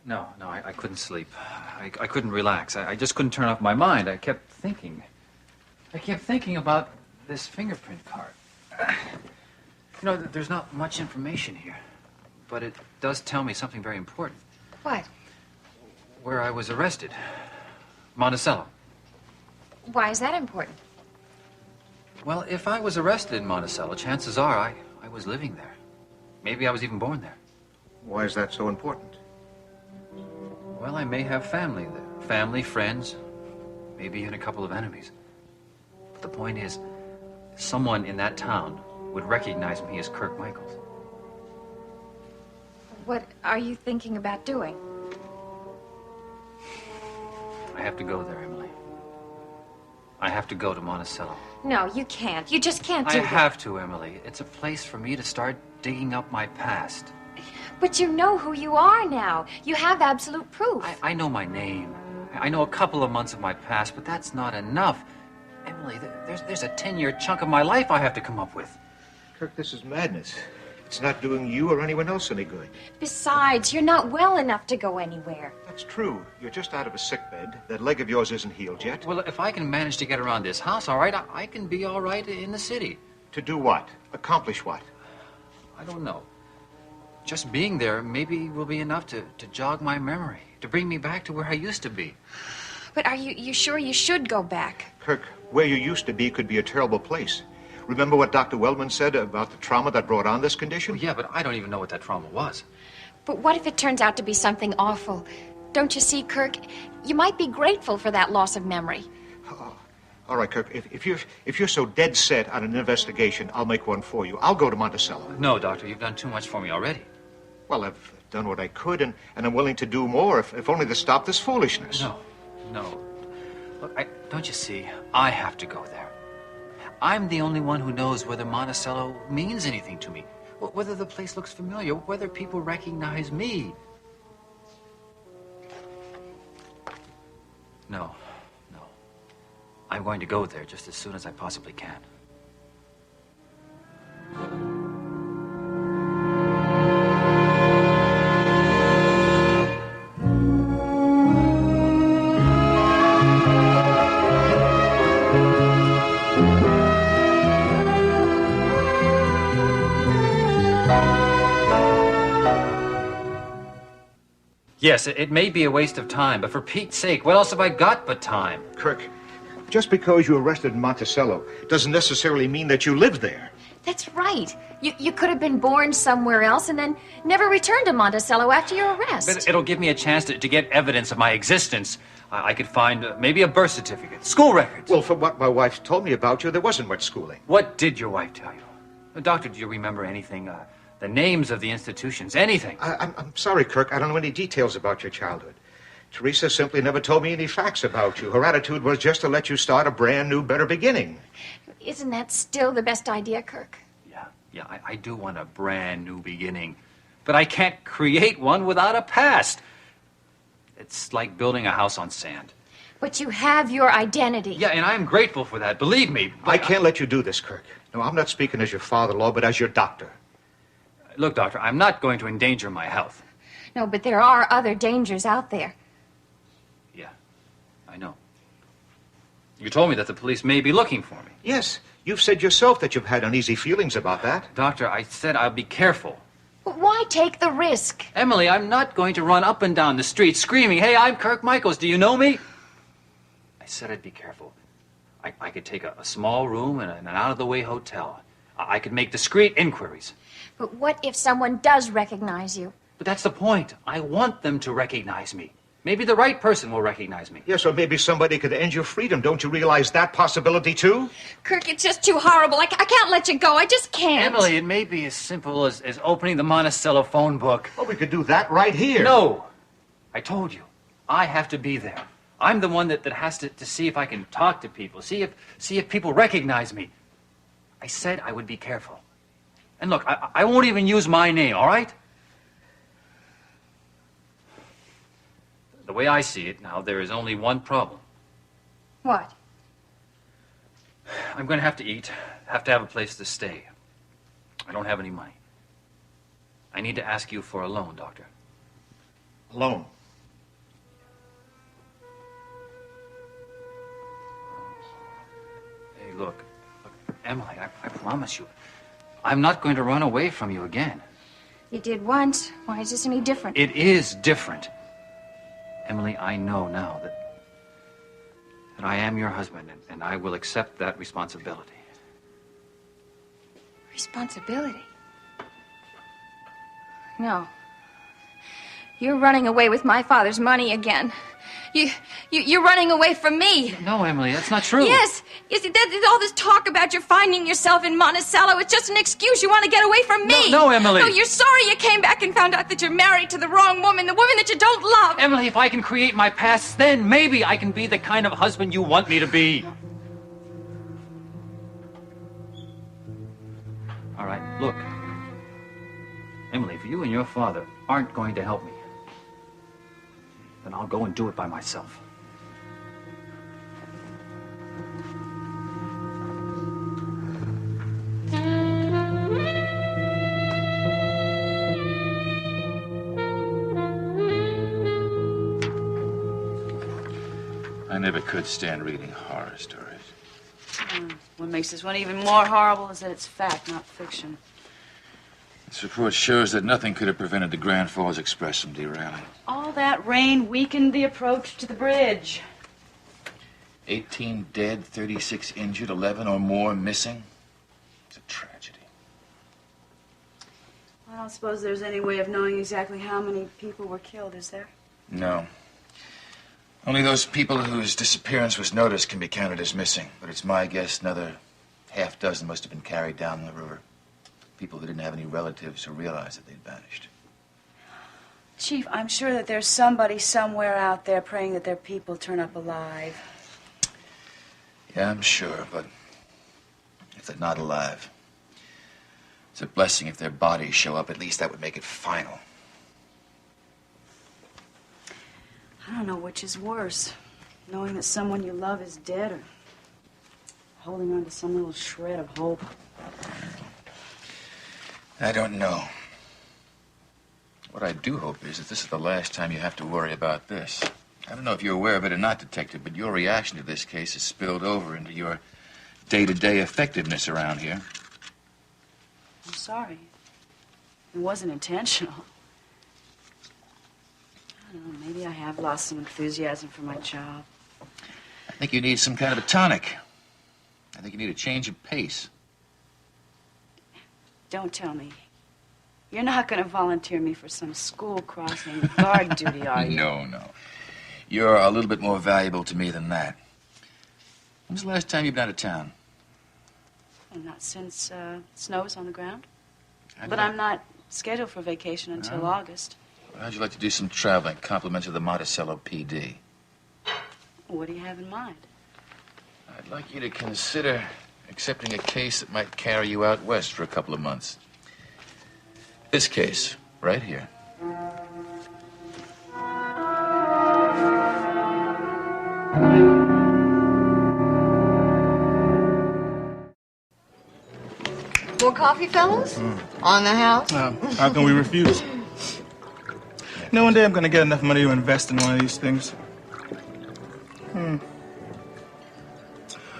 No, I couldn't sleep. I couldn't relax. I just couldn't turn off my mind. I kept thinking. I kept thinking about this fingerprint card. You know, there's not much information here, but it does tell me something very important. What? Where I was arrested. Monticello. Why is that important? Well, if I was arrested in Monticello, chances are I was living there. Maybe I was even born there. Why is that so important? Well, I may have family there. Family, friends, maybe even a couple of enemies. But the point is, someone in that town would recognize me as Kirk Michaels. What are you thinking about doing? I have to go there, Emily. I have to go to Monticello. No, you can't. You just can't do I that. have to, Emily. It's a place for me to start digging up my past. But you know who you are now. You have absolute proof. I know my name. I know a couple of months of my past, but that's not enough. Emily, there's a 10-year chunk of my life I have to come up with. Kirk, this is madness. It's not doing you or anyone else any good. Besides, you're not well enough to go anywhere. That's true. You're just out of a sickbed. That leg of yours isn't healed yet. Well, if I can manage to get around this house, all right, I can be all right in the city. To do what? Accomplish what? I don't know. Just being there maybe will be enough to jog my memory, to bring me back to where I used to be. But are you sure you should go back? Kirk, where you used to be could be a terrible place. Remember what Dr. Wellman said about the trauma that brought on this condition? Well, yeah, but I don't even know what that trauma was. But what if it turns out to be something awful? Don't you see, Kirk? You might be grateful for that loss of memory. Oh, all right, Kirk, if you're so dead set on an investigation, I'll make one for you. I'll go to Monticello. No, Doctor, you've done too much for me already. Well, I've done what I could, and I'm willing to do more, if only to stop this foolishness. No. Look, don't you see? I have to go there. I'm the only one who knows whether Monticello means anything to me, whether the place looks familiar, whether people recognize me. No. I'm going to go there just as soon as I possibly can. Yes, it may be a waste of time, but for Pete's sake, what else have I got but time? Kirk, just because you were arrested in Monticello doesn't necessarily mean that you lived there. That's right. You could have been born somewhere else and then never returned to Monticello after your arrest. But it'll give me a chance to get evidence of my existence. I could find maybe a birth certificate, school records. Well, from what my wife told me about you, there wasn't much schooling. What did your wife tell you? Doctor, do you remember anything? The names of the institutions, anything? I'm sorry, Kirk. I don't know any details about your childhood. Teresa simply never told me any facts about you. Her attitude was just to let you start a brand new, better beginning. Isn't that still the best idea, Kirk? Yeah, I do want a brand new beginning. But I can't create one without a past. It's like building a house on sand. But you have your identity. Yeah, and I'm grateful for that, believe me. I can't let you do this, Kirk. No, I'm not speaking as your father-in-law, but as your doctor. Look, Doctor, I'm not going to endanger my health. No, but there are other dangers out there. Yeah, I know. You told me that the police may be looking for me. Yes, you've said yourself that you've had uneasy feelings about that. Doctor, I said I'll be careful. But why take the risk? Emily, I'm not going to run up and down the street screaming, "Hey, I'm Kirk Michaels, do you know me?" I said I'd be careful. I could take a small room in an out-of-the-way hotel. I could make discreet inquiries. But what if someone does recognize you? But that's the point. I want them to recognize me. Maybe the right person will recognize me. Yes, or maybe somebody could end your freedom. Don't you realize that possibility, too? Kirk, it's just too horrible. I can't let you go. I just can't. Emily, it may be as simple as opening the Monticello phone book. Well, we could do that right here. No. I told you. I have to be there. I'm the one that has to see if I can talk to people, see if people recognize me. I said I would be careful. And look, I won't even use my name, all right? The way I see it now, there is only one problem. What? I'm going to have to eat, have to have a place to stay. I don't have any money. I need to ask you for a loan, Doctor. Alone. Hey, look, Emily, I promise you, I'm not going to run away from you again. You did once. Why is this any different? It is different. Emily, I know now that I am your husband, and I will accept that responsibility. Responsibility? No. You're running away with my father's money again. You're running away from me. No, Emily, that's not true. Yes. Yes, all this talk about you're finding yourself in Monticello, it's just an excuse. You want to get away from me. No, Emily. No, you're sorry you came back and found out that you're married to the wrong woman, the woman that you don't love. Emily, if I can create my past, then maybe I can be the kind of husband you want me to be. All right, look. Emily, if you and your father aren't going to help me, then I'll go and do it by myself. I never could stand reading horror stories. What makes this one even more horrible is that it's fact, not fiction. This report shows that nothing could have prevented the Grand Falls Express from derailing. All that rain weakened the approach to the bridge. 18 dead, 36 injured, 11 or more missing. It's a tragedy. I don't suppose there's any way of knowing exactly how many people were killed, is there? No. Only those people whose disappearance was noticed can be counted as missing. But it's my guess another half dozen must have been carried down the river. People who didn't have any relatives who realized that they'd vanished. Chief, I'm sure that there's somebody somewhere out there praying that their people turn up alive. Yeah, I'm sure, but if they're not alive, it's a blessing if their bodies show up. At least that would make it final. I don't know which is worse, knowing that someone you love is dead or holding on to some little shred of hope. I don't know. What I do hope is that this is the last time you have to worry about this. I don't know if you're aware of it or not, Detective, but your reaction to this case has spilled over into your day-to-day effectiveness around here. I'm sorry. It wasn't intentional. I don't know, maybe I have lost some enthusiasm for my job. I think you need some kind of a tonic. I think you need a change of pace. Don't tell me. You're not going to volunteer me for some school crossing guard duty, are you? No. You're a little bit more valuable to me than that. When's the last time you've been out of town? Well, not since snow's on the ground. How'd But you I'm not scheduled for vacation until August. How'd you like to do some traveling, compliments of the Monticello PD? What do you have in mind? I'd like you to consider accepting a case that might carry you out west for a couple of months. This case, right here. More coffee, fellas? On the house? How can we refuse? No, one day I'm going to get enough money to invest in one of these things. I'm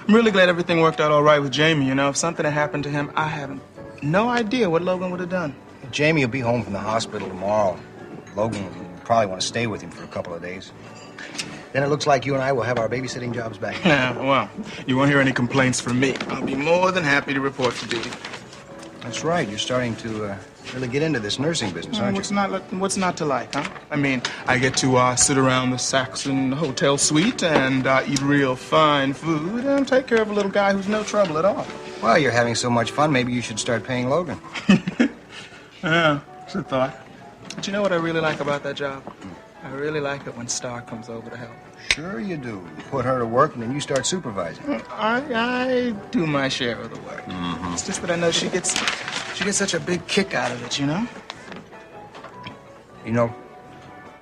really glad everything worked out all right with Jamie. You know, if something had happened to him, I have no idea what Logan would have done. Jamie will be home from the hospital tomorrow. Logan will probably want to stay with him for a couple of days. Then it looks like you and I will have our babysitting jobs back. Yeah, well, you won't hear any complaints from me. I'll be more than happy to report for duty. That's right. You're starting to really get into this nursing business, aren't you? What's not to like, huh? I mean, I get to sit around the Saxon Hotel suite and eat real fine food and take care of a little guy who's no trouble at all. Well, you're having so much fun, maybe you should start paying Logan. Yeah, it's a thought. But you know what I really like about that job? I really like it when Star comes over to help. Sure you do. You put her to work and then you start supervising. I do my share of the work. Mm-hmm. It's just that I know she gets such a big kick out of it, you know? You know,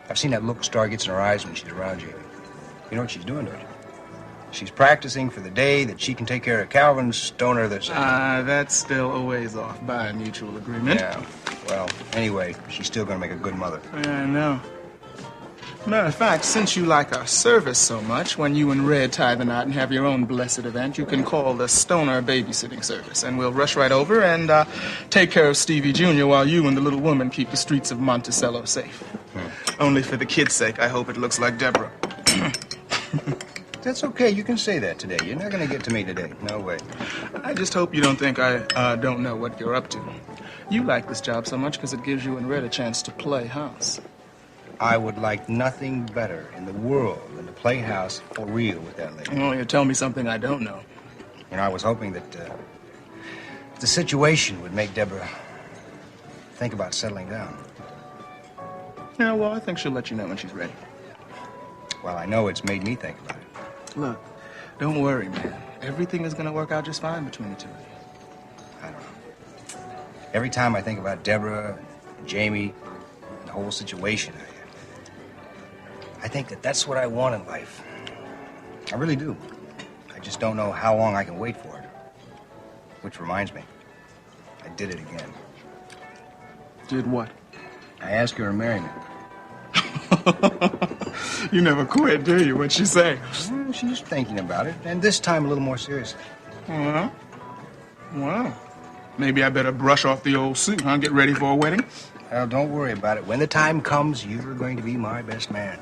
I've seen that look Star gets in her eyes when she's around you. You know what she's doing, don't you? She's practicing for the day that she can take care of Calvin Stoner this... That's still a ways off by a mutual agreement. Yeah, well, anyway, she's still gonna make a good mother. Yeah, I know. Matter of fact, since you like our service so much, when you and Red tie the knot and have your own blessed event, you can call the Stoner babysitting service, and we'll rush right over and take care of Stevie Jr. while you and the little woman keep the streets of Monticello safe. Only for the kid's sake, I hope it looks like Deborah. That's okay. You can say that today. You're not going to get to me today. No way. I just hope you don't think I don't know what you're up to. You like this job so much because it gives you and Red a chance to play house. I would like nothing better in the world than to play house for real with that lady. Oh, you tell me something I don't know. You know, I was hoping that the situation would make Deborah think about settling down. Yeah, well, I think she'll let you know when she's ready. Well, I know it's made me think about it. Look, don't worry, man. Everything is going to work out just fine between the two of you. I don't know. Every time I think about Deborah and Jamie and the whole situation, I think that that's what I want in life. I really do. I just don't know how long I can wait for it. Which reminds me, I did it again. Did what? I asked her to marry me. You never quit, do you? What'd she say? Well, she's thinking about it, and this time a little more seriously. Well, maybe I better brush off the old suit, huh? Get ready for a wedding? Well, don't worry about it. When the time comes, you're going to be my best man.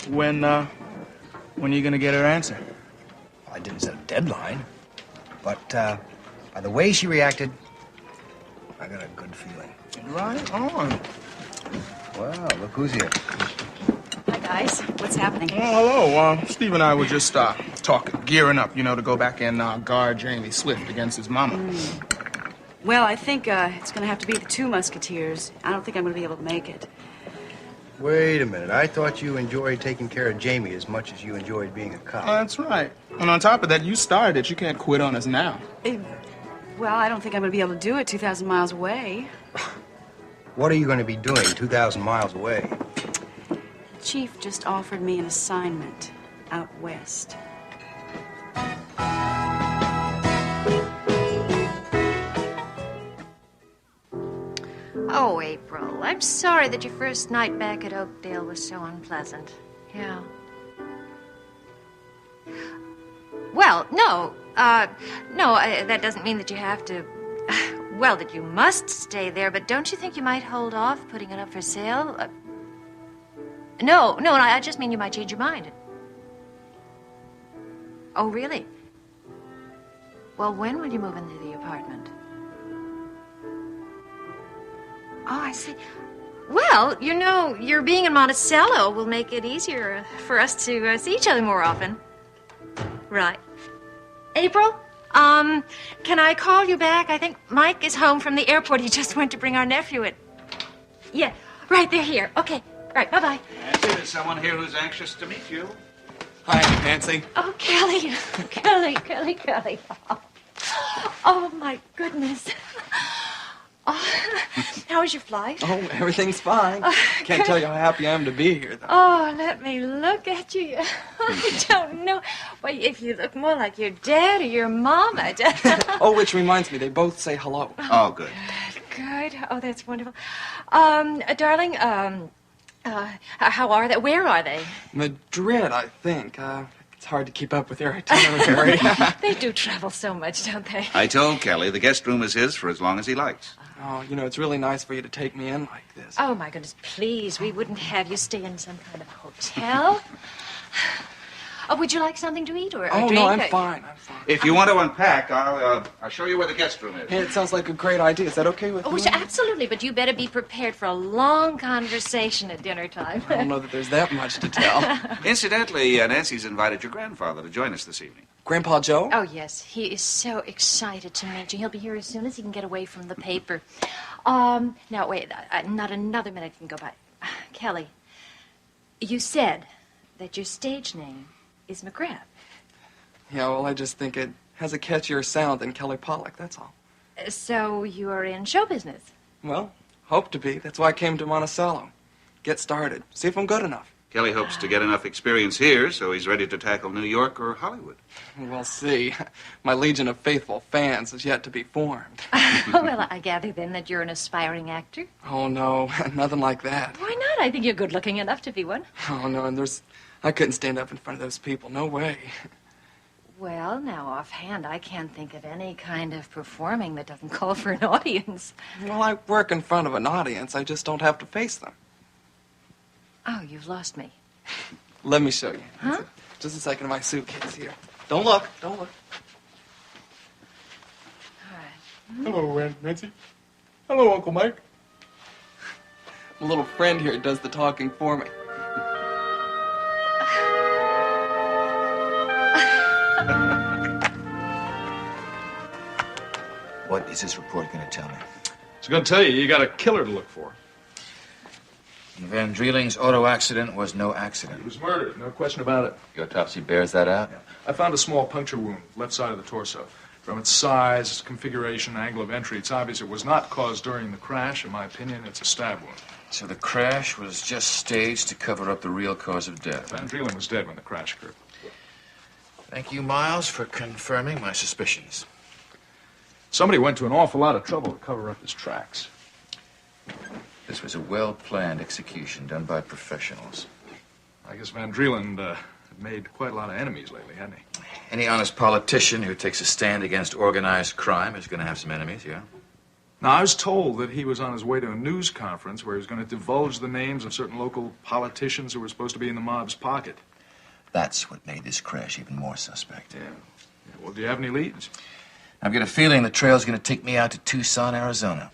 When are you gonna get her answer? Well, I didn't set a deadline, but by the way she reacted, I got a good feeling. Right on. Well, look who's here. Hi, guys. What's happening? Oh, hello. Steve and I were just talking, gearing up, you know, to go back and guard Jamie Swift against his mama. Well, I think it's going to have to be the two Musketeers. I don't think I'm going to be able to make it. Wait a minute. I thought you enjoyed taking care of Jamie as much as you enjoyed being a cop. That's right. And on top of that, you started it. You can't quit on us now. Well, I don't think I'm going to be able to do it 2,000 miles away. What are you going to be doing 2,000 miles away? Chief just offered me an assignment out west. Oh, April, I'm sorry that your first night back at Oakdale was so unpleasant. Yeah. Well, no, that doesn't mean that you have to, well, that you must stay there, but don't you think you might hold off putting it up for sale? No, I just mean you might change your mind. Oh, really? Well, when will you move into the apartment? Oh, I see. Well, you know, your being in Monticello will make it easier for us to see each other more often. Right. April, can I call you back? I think Mike is home from the airport. He just went to bring our nephew in. Yeah, right, they're here. Okay, right, bye-bye. Nancy, there's someone here who's anxious to meet you. Hi, Nancy. Oh, Kelly. Kelly. Oh, my goodness. Oh, how was your flight? Oh, everything's fine. Can't tell you how happy I am to be here, though. Oh, let me look at you. I don't know. Well, if you look more like your dad or your mama. Oh, which reminds me, they both say hello. Oh, good. Good. Oh, that's wonderful. Darling, how are they? Where are they? Madrid, I think. It's hard to keep up with their itinerary. They do travel so much, don't they? I told Kelly the guest room is his for as long as he likes. Oh, you know, it's really nice for you to take me in like this. Oh, my goodness, please. We wouldn't have you stay in some kind of hotel. Oh, would you like something to eat or a drink? No, I'm fine. If you want to unpack, I'll show you where the guest room is. Hey, it sounds like a great idea. Is that okay with you? Sure, absolutely, but you better be prepared for a long conversation at dinner time. I don't know that there's that much to tell. Incidentally, Nancy's invited your grandfather to join us this evening. Grandpa Joe? Oh, yes. He is so excited to meet you. He'll be here as soon as he can get away from the paper. Now, wait, not another minute can go by. Kelly, you said that your stage name is McGrath. Yeah, well, I just think it has a catchier sound than Kelly Pollock, that's all. So you are in show business? Well, hope to be. That's why I came to Monticello. Get started. See if I'm good enough. Kelly hopes to get enough experience here so he's ready to tackle New York or Hollywood. We'll see. My legion of faithful fans is yet to be formed. Well, I gather then that you're an aspiring actor. Oh, no, nothing like that. Why not? I think you're good looking enough to be one. Oh, no, and I couldn't stand up in front of those people. No way. Well, now, offhand, I can't think of any kind of performing that doesn't call for an audience. Well, I work in front of an audience. I just don't have to face them. Oh, you've lost me. Let me show you. Huh? Just a second in my suitcase here. Don't look. Don't look. All right. Hello, Aunt Nancy. Hello, Uncle Mike. My little friend here does the talking for me. What is this report going to tell me? It's going to tell you got a killer to look for. Van Drieling's auto accident was no accident. He was murdered, no question about it. The autopsy bears that out? Yeah. I found a small puncture wound, left side of the torso. From its size, configuration, angle of entry, it's obvious it was not caused during the crash. In my opinion, it's a stab wound. So the crash was just staged to cover up the real cause of death. Van Drieling was dead when the crash occurred. Thank you, Miles, for confirming my suspicions. Somebody went to an awful lot of trouble to cover up his tracks. This was a well-planned execution done by professionals. I guess Van Drieling had made quite a lot of enemies lately, hadn't he? Any honest politician who takes a stand against organized crime is going to have some enemies, yeah? Now, I was told that he was on his way to a news conference where he was going to divulge the names of certain local politicians who were supposed to be in the mob's pocket. That's what made this crash even more suspect. Yeah. Well, do you have any leads? I've got a feeling the trail's going to take me out to Tucson, Arizona.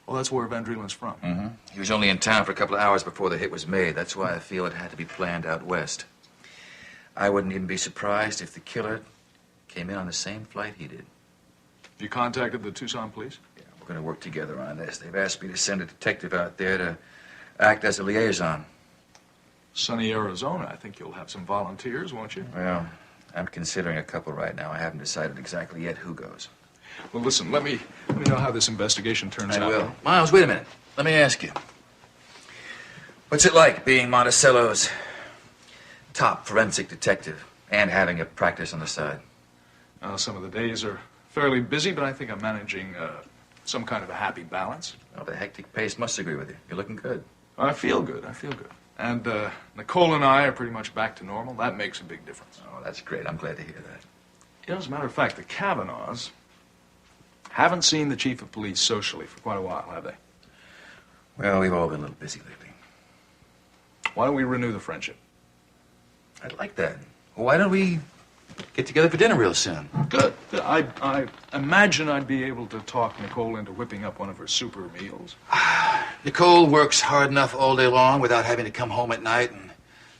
Well, that's where Van Drieling's from. Mm-hmm. He was only in town for a couple of hours before the hit was made. That's why I feel it had to be planned out west. I wouldn't even be surprised if the killer came in on the same flight he did. You contacted the Tucson police? Yeah, we're going to work together on this. They've asked me to send a detective out there to act as a liaison. Sunny Arizona. I think you'll have some volunteers, won't you? Well, I'm considering a couple right now. I haven't decided exactly yet who goes. Well, listen, let me know how this investigation turns out. I will. Miles, wait a minute. Let me ask you. What's it like being Monticello's top forensic detective and having a practice on the side? Some of the days are fairly busy, but I think I'm managing some kind of a happy balance. Well, the hectic pace must agree with you. You're looking good. I feel good. And Nicole and I are pretty much back to normal. That makes a big difference. Oh, that's great. I'm glad to hear that. You know, as a matter of fact, the Kavanaughs haven't seen the chief of police socially for quite a while, have they? Well, we've all been a little busy lately. Why don't we renew the friendship? I'd like that. Well, why don't we get together for dinner real soon? Good. I imagine I'd be able to talk Nicole into whipping up one of her super meals. Nicole works hard enough all day long without having to come home at night and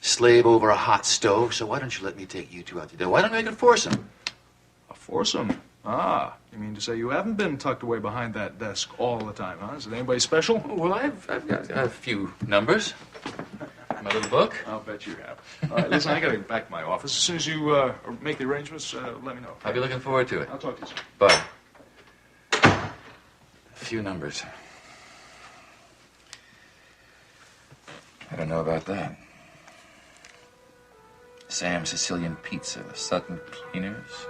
slave over a hot stove, so why don't you let me take you two out to dinner? Why don't we make it a foursome? A foursome? Ah, you mean to say you haven't been tucked away behind that desk all the time, huh? Is it anybody special? Well, I've got a few numbers. My little book. I'll bet you have. All right, listen, I got to get back to my office. As soon as you make the arrangements, let me know. I'll be looking forward to it. I'll talk to you soon. Bye. A few numbers. I don't know about that. Sam Sicilian Pizza, Sutton Cleaners.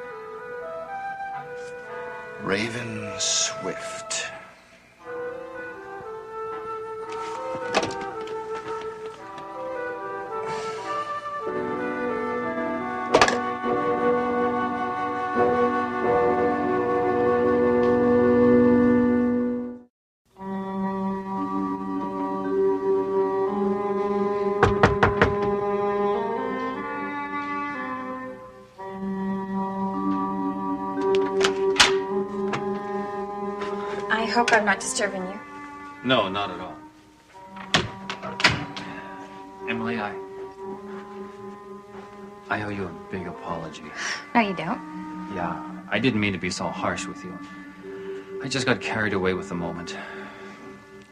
Raven Swift. I hope I'm not disturbing you. No, not at all. Emily, I owe you a big apology. No, you don't. Yeah, I didn't mean to be so harsh with you. I just got carried away with the moment.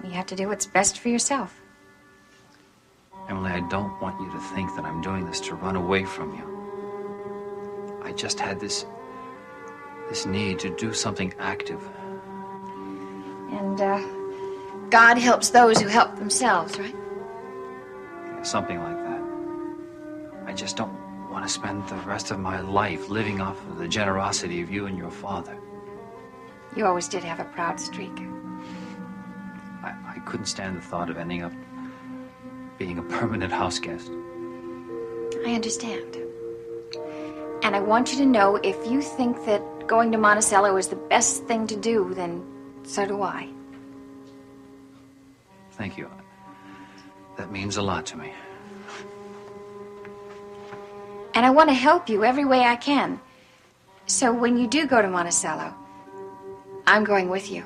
You have to do what's best for yourself. Emily, I don't want you to think that I'm doing this to run away from you. I just had this need to do something active. And, God helps those who help themselves, right? something like that. I just don't want to spend the rest of my life living off of the generosity of you and your father. You always did have a proud streak. I couldn't stand the thought of ending up being a permanent house guest. I understand. And I want you to know, if you think that going to Monticello is the best thing to do, then so do I. Thank you. That means a lot to me. And I want to help you every way I can. So when you do go to Monticello, I'm going with you.